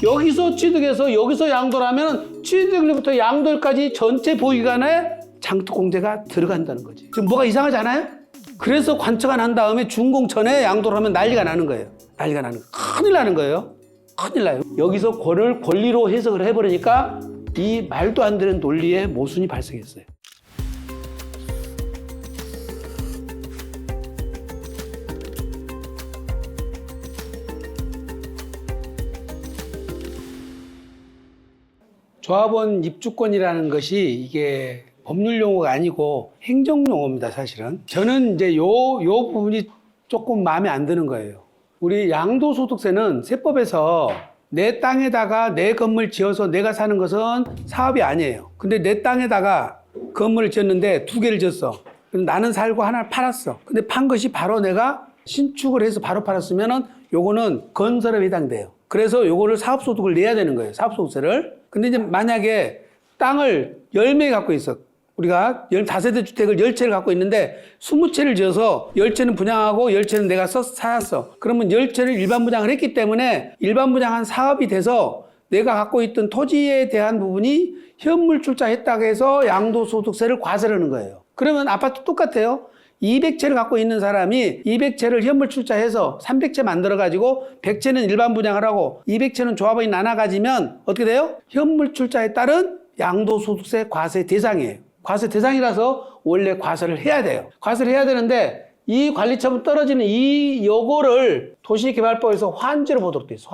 여기서 취득해서 여기서 양도를 하면 취득일부터 양도일까지 전체 보유기간에 장독공제가 들어간다는 거지. 지금 뭐가 이상하지 않아요? 그래서 관처가 난 다음에 준공천에 양도를 하면 난리가 나는 거예요. 난리가 나는 거예요. 큰일 나는 거예요. 큰일 나요. 여기서 권리로 해석을 해버리니까 이 말도 안 되는 논리의 모순이 발생했어요. 조합원 입주권이라는 것이 이게 법률 용어가 아니고 행정 용어입니다, 사실은. 저는 이제 요 부분이 조금 마음에 안 드는 거예요. 우리 양도소득세는 세법에서 내 땅에다가 내 건물 지어서 내가 사는 것은 사업이 아니에요. 근데 내 땅에다가 건물을 지었는데 2개를 지었어. 그럼 나는 살고 하나를 팔았어. 근데 판 것이 바로 내가 신축을 해서 바로 팔았으면은 요거는 건설에 해당돼요. 그래서 요거를 사업소득을 내야 되는 거예요, 사업소득세를. 근데 이제 만약에 땅을 10명이 갖고 있어. 우리가 15세대 주택을 10채를 갖고 있는데 20채를 지어서 10채는 분양하고 10채는 내가 사왔어. 그러면 10채를 일반 분양을 했기 때문에 일반 분양한 사업이 돼서 내가 갖고 있던 토지에 대한 부분이 현물 출자했다고 해서 양도소득세를 과세하는 거예요. 그러면 아파트 똑같아요. 200채를 갖고 있는 사람이 200채를 현물 출자해서 300채 만들어가지고 100채는 일반 분양을 하고 200채는 조합원이 나눠 가지면 어떻게 돼요? 현물 출자에 따른 양도소득세 과세 대상이에요. 과세 대상이라서 원래 과세를 해야 돼요. 과세를 해야 되는데 이 관리처분 떨어지는 요거를 도시개발법에서 환지로 보도록 돼 있어.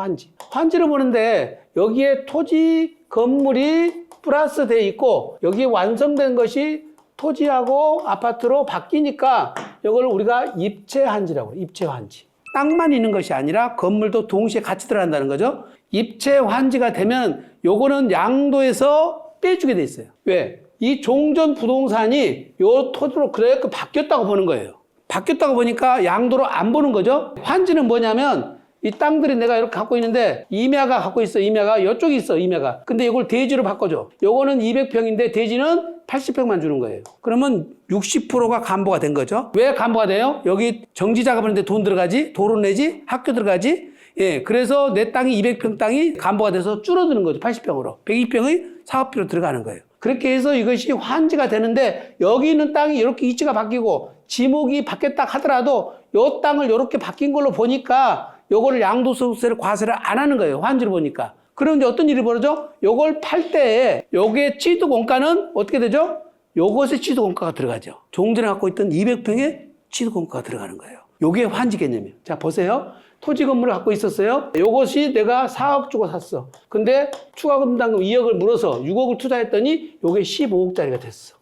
환지로 보는데 여기에 토지 건물이 플러스 돼 있고 여기에 완성된 것이 토지하고 아파트로 바뀌니까 이걸 우리가 입체환지라고 해요. 입체환지. 땅만 있는 것이 아니라 건물도 동시에 같이 들어간다는 거죠. 입체환지가 되면 요거는 양도에서 빼주게 돼 있어요. 왜? 이 종전 부동산이 요 토지로 그래서 바뀌었다고 보는 거예요. 바뀌었다고 보니까 양도로 안 보는 거죠. 환지는 뭐냐면 이 땅들이 내가 이렇게 갖고 있는데 임야가 갖고 있어. 임야가 이쪽에 있어. 임야가. 근데 이걸 대지로 바꿔줘. 요거는 200평인데 대지는 80평만 주는 거예요. 그러면 60%가 감보가 된 거죠. 왜 감보가 돼요? 여기 정지 작업하는데 돈 들어가지? 도로 내지? 학교 들어가지? 예, 그래서 내 땅이 200평 땅이 감보가 돼서 줄어드는 거죠. 80평으로. 102평의 사업비로 들어가는 거예요. 그렇게 해서 이것이 환지가 되는데 여기 있는 땅이 이렇게 위치가 바뀌고 지목이 바뀌었다 하더라도 이 땅을 이렇게 바뀐 걸로 보니까 요거를 양도소득세를 과세를 안 하는 거예요. 환지로 보니까. 그런데 어떤 일이 벌어져? 요걸 팔 때에 요게 취득원가는 어떻게 되죠? 요것에 취득원가가 들어가죠. 종전에 갖고 있던 200평에 취득원가가 들어가는 거예요. 요게 환지 개념이에요. 자, 보세요. 토지 건물을 갖고 있었어요. 요것이 내가 4억 주고 샀어. 근데 추가 분담금 2억을 물어서 6억을 투자했더니 요게 15억짜리가 됐어.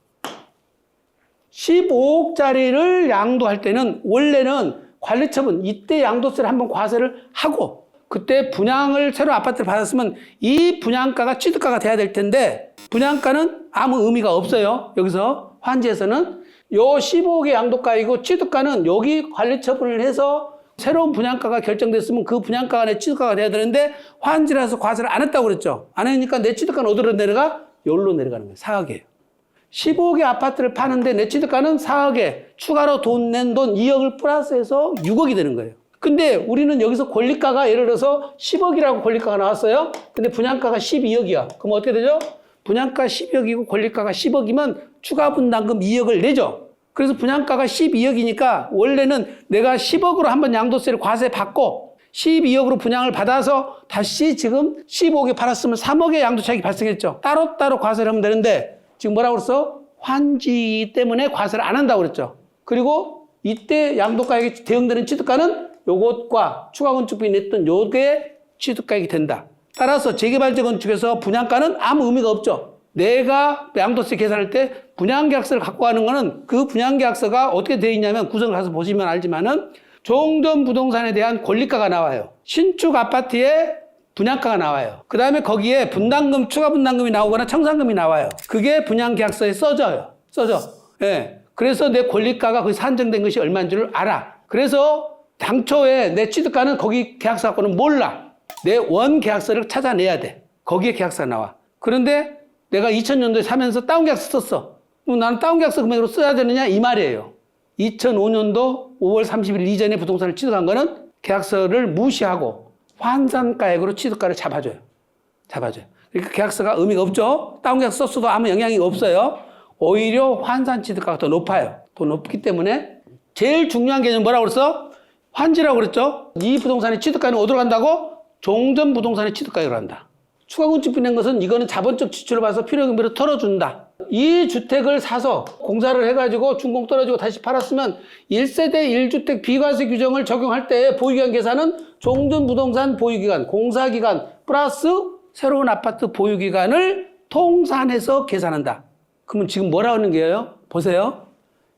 15억짜리를 양도할 때는 원래는 관리처분 이때 양도세를 한번 과세를 하고 그때 분양을 새로 아파트를 받았으면 이 분양가가 취득가가 돼야 될 텐데 분양가는 아무 의미가 없어요. 여기서 환지에서는 요 15억의 양도가이고 취득가는 여기 관리처분을 해서 새로운 분양가가 결정됐으면 그 분양가가 내 취득가가 돼야 되는데 환지라서 과세를 안 했다고 그랬죠. 안 하니까 내 취득가는 어디로 내려가? 여기로 내려가는 거예요. 4억이에요. 15억의 아파트를 파는데 내 취득가는 4억에 추가로 낸 돈 2억을 플러스해서 6억이 되는 거예요. 근데 우리는 여기서 권리가가 예를 들어서 10억이라고 권리가가 나왔어요. 근데 분양가가 12억이야. 그럼 어떻게 되죠? 분양가 12억이고 권리가가 10억이면 추가 분담금 2억을 내죠. 그래서 분양가가 12억이니까 원래는 내가 10억으로 한번 양도세를 과세 받고 12억으로 분양을 받아서 다시 지금 15억에 팔았으면 3억의 양도 차익이 발생했죠. 따로따로 과세를 하면 되는데 지금 뭐라고 그랬어? 환지 때문에 과세를 안 한다고 그랬죠. 그리고 이때 양도가액에 대응되는 취득가는 요것과 추가 건축비 냈던 요게 취득가액이 된다. 따라서 재개발적 건축에서 분양가는 아무 의미가 없죠. 내가 양도세 계산할 때 분양계약서를 갖고 가는 거는 그 분양계약서가 어떻게 되어 있냐면 구성을 가서 보시면 알지만은 종전 부동산에 대한 권리가가 나와요. 신축 아파트에 분양가가 나와요. 그 다음에 거기에 분담금, 추가 분담금이 나오거나 청산금이 나와요. 그게 분양계약서에 써져요. 예. 그래서 내 권리가가 거기 산정된 것이 얼마인 줄 알아. 그래서 당초에 내 취득가는 거기 계약서 갖고는 몰라. 내 원 계약서를 찾아내야 돼. 거기에 계약서가 나와. 그런데 내가 2000년도에 사면서 다운계약서 썼어. 그럼 나는 다운계약서 금액으로 써야 되느냐? 이 말이에요. 2005년도 5월 30일 이전에 부동산을 취득한 거는 계약서를 무시하고 환산가액으로 취득가를 잡아줘요. 잡아줘요. 그러니까 계약서가 의미가 없죠. 다운 계약서 썼어도 아무 영향이 없어요. 오히려 환산 취득가가 더 높아요. 더 높기 때문에 제일 중요한 개념은 뭐라고 그랬어? 환지라고 그랬죠. 이 부동산의 취득가는 어디로 간다고? 종전 부동산의 취득가로 간다. 추가 건축비 낸 것은 이거는 자본적 지출을 봐서 필요경비로 털어준다. 이 주택을 사서 공사를 해가지고 준공 떨어지고 다시 팔았으면 1세대 1주택 비과세 규정을 적용할 때 보유기간 계산은 종전 부동산 보유기간, 공사기간 플러스 새로운 아파트 보유기간을 통산해서 계산한다. 그러면 지금 뭐라고 하는 거예요? 보세요.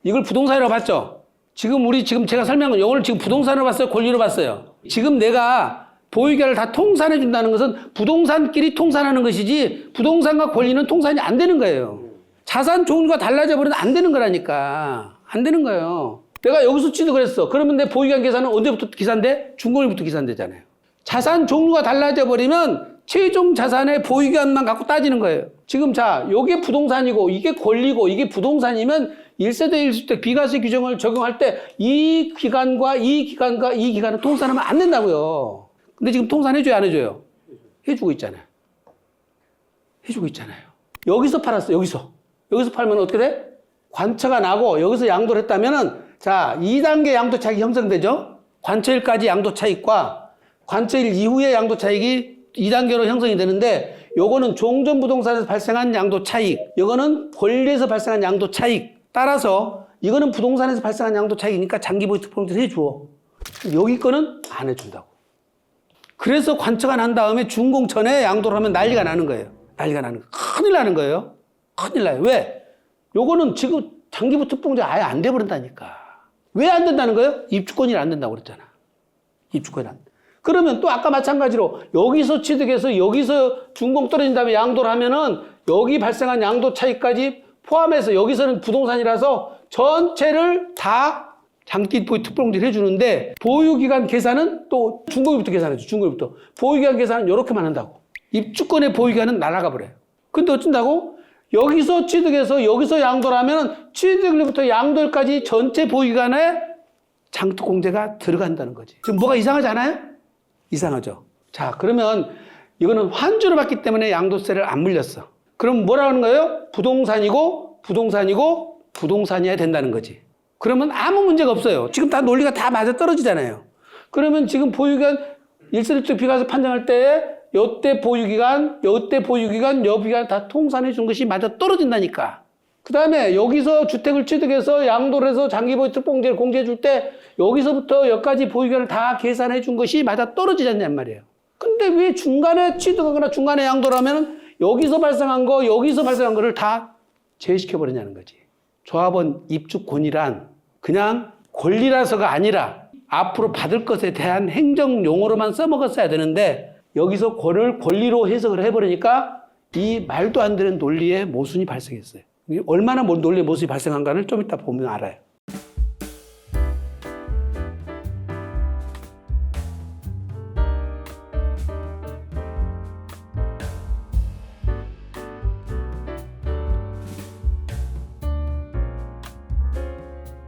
이걸 부동산이라고 봤죠? 지금 제가 설명한 건 이걸 지금 부동산으로 봤어요? 권리로 봤어요? 지금 내가 보유기간을 다 통산해 준다는 것은 부동산끼리 통산하는 것이지 부동산과 권리는 통산이 안 되는 거예요. 자산 종류가 달라져 버리면 안 되는 거라니까. 안 되는 거예요. 내가 여기서 취득을 했어. 그러면 내 보유기간 계산은 언제부터 계산돼? 준공일부터 계산되잖아요. 자산 종류가 달라져 버리면 최종 자산의 보유기간만 갖고 따지는 거예요. 지금 자, 이게 부동산이고 이게 권리고 이게 부동산이면 1세대 1주택 비과세 규정을 적용할 때 이 기간과 이 기간과 이 기간은 통산하면 안 된다고요. 근데 지금 통산해줘요, 안 해줘요? 해주고 있잖아요. 해주고 있잖아요. 여기서 팔았어, 여기서. 여기서 팔면 어떻게 돼? 관처가 나고 여기서 양도를 했다면은 자, 2단계 양도 차익이 형성되죠? 관처일까지 양도 차익과 관처일 이후의 양도 차익이 2단계로 형성이 되는데 요거는 종전 부동산에서 발생한 양도 차익, 요거는 권리에서 발생한 양도 차익. 따라서 이거는 부동산에서 발생한 양도 차익이니까 장기 보유 특별공제를 해줘. 여기 거는 안 해준다고. 그래서 관처가 난 다음에 준공 전에 양도를 하면 난리가 나는 거예요. 난리가 나는 거예요. 큰일 나는 거예요. 큰일 나요. 왜? 요거는 지금 장기부 특공제 아예 안 돼버린다니까. 왜 안 된다는 거예요? 입주권이 안 된다고 그랬잖아. 입주권이 안 돼. 그러면 또 아까 마찬가지로 여기서 취득해서 여기서 준공 떨어진 다음에 양도를 하면은 여기 발생한 양도 차익까지 포함해서 여기서는 부동산이라서 전체를 다 장기 보유 특별공제를 해주는데 보유기간 계산은 또 준공일부터 계산해줘. 준공일부터. 보유기간 계산은 이렇게만 한다고. 입주권의 보유기간은 날아가 버려요. 근데 어쩐다고? 여기서 취득해서 여기서 양도를 하면 취득일부터 양도일까지 전체 보유기간에 장특공제가 들어간다는 거지. 지금 뭐가 이상하지 않아요? 이상하죠. 자, 그러면 이거는 환주로 받기 때문에 양도세를 안 물렸어. 그럼 뭐라 하는 거예요? 부동산이고 부동산이어야 된다는 거지. 그러면 아무 문제가 없어요. 지금 다 논리가 다 맞아 떨어지잖아요. 그러면 지금 보유기간 1세대 비과세 판정할 때 요때 보유기간, 여기간 다 통산해 준 것이 맞아 떨어진다니까. 그 다음에 여기서 주택을 취득해서 양도를 해서 장기보유 특공제를 공제해 줄 때 여기서부터 여기까지 보유기간을 다 계산해 준 것이 맞아 떨어지지 않냔 말이에요. 근데 왜 중간에 취득하거나 중간에 양도를 하면 여기서 발생한 거, 여기서 발생한 거를 다 제외시켜버리냐는 거지. 조합원 입주권이란 그냥 권리라서가 아니라 앞으로 받을 것에 대한 행정 용어로만 써먹었어야 되는데 여기서 권리로 해석을 해버리니까 이 말도 안 되는 논리의 모순이 발생했어요. 얼마나 논리의 모순이 발생한가를 좀 이따 보면 알아요.